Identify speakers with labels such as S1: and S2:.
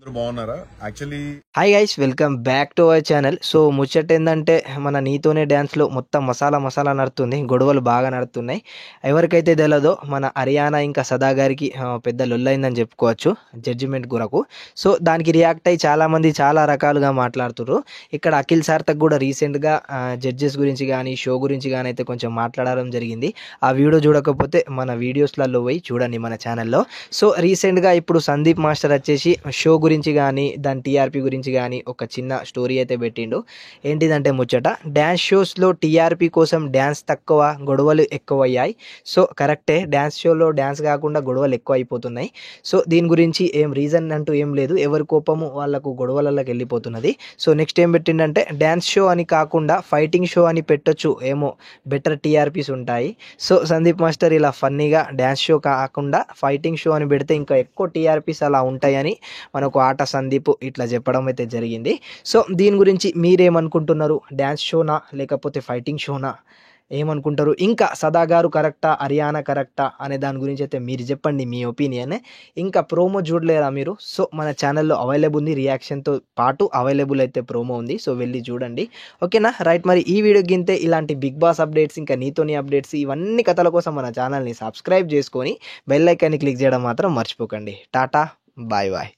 S1: అందరూ బాగున్నారా? Actually
S2: hi guys, welcome back to our channel. So ముచ్చట ఏంటంటే మన నీతోనే డ్యాన్స్లో మొత్తం మసాలా నడుతుంది, గొడవలు బాగా నడుతున్నాయి. ఎవరికైతే తెలియదో మన హరియానా ఇంకా సదా గారికి పెద్ద లొల్లైందని చెప్పుకోవచ్చు జడ్జిమెంట్ కొరకు. సో దానికి రియాక్ట్ అయ్యి చాలామంది చాలా రకాలుగా మాట్లాడుతున్నారు. ఇక్కడ అఖిల్ సార్థక్ కూడా రీసెంట్గా జడ్జెస్ గురించి కానీ షో గురించి కానీ అయితే కొంచెం మాట్లాడడం జరిగింది. ఆ వీడియో చూడకపోతే మన వీడియోస్లలో పోయి చూడండి మన ఛానల్లో. సో రీసెంట్గా ఇప్పుడు సందీప్ మాస్టర్ వచ్చేసి షో గురించి కానీ దాని టీఆర్పీ గురించి కానీ ఒక చిన్న స్టోరీ అయితే పెట్టిండు. ఏంటిదంటే ముచ్చట, డ్యాన్స్ షోస్లో టీఆర్పీ కోసం డ్యాన్స్ తక్కువ, గొడవలు ఎక్కువ అయ్యాయి. సో కరెక్టే, డ్యాన్స్ షోలో డ్యాన్స్ కాకుండా గొడవలు ఎక్కువ అయిపోతున్నాయి. సో దీని గురించి ఏం రీజన్ అంటూ ఏం లేదు, ఎవరి కోపము వాళ్ళకు గొడవలలోకి వెళ్ళిపోతున్నది. సో నెక్స్ట్ ఏం పెట్టిండంటే, డ్యాన్స్ షో అని కాకుండా ఫైటింగ్ షో అని పెట్టొచ్చు, ఏమో బెటర్ టీఆర్పీస్ ఉంటాయి. సో సందీప్ మాస్టర్ ఇలా ఫన్నీగా డ్యాన్స్ షో కాకుండా ఫైటింగ్ షో అని పెడితే ఇంకా ఎక్కువ టీఆర్పీస్ అలా ఉంటాయని మనకు ఆట సందీప్ ఇట్లా చెప్పడం అయితే జరిగింది. సో దీని గురించి మీరేమనుకుంటున్నారు? డ్యాన్స్ షోనా లేకపోతే ఫైటింగ్ షోనా, ఏమనుకుంటారు? ఇంకా సదా గారు కరెక్టా, హరియానా కరెక్టా అనే దాని గురించి అయితే మీరు చెప్పండి మీ ఒపీనియన్. ఇంకా ప్రోమో చూడలేరా మీరు? సో మన ఛానల్లో అవైలబుల్ ఉంది, రియాక్షన్తో పాటు అవైలబుల్ అయితే ప్రోమో ఉంది. సో వెళ్ళి చూడండి, ఓకేనా? రైట్, మరి ఈ వీడియో గింతే ఇలాంటి బిగ్ బాస్ అప్డేట్స్ ఇంకా నీతోని అప్డేట్స్ ఇవన్నీ కథల కోసం మన ఛానల్ని సబ్స్క్రైబ్ చేసుకొని బెల్ ఐకాన్ని క్లిక్ చేయడం మాత్రం మర్చిపోకండి. టాటా, బాయ్ బాయ్.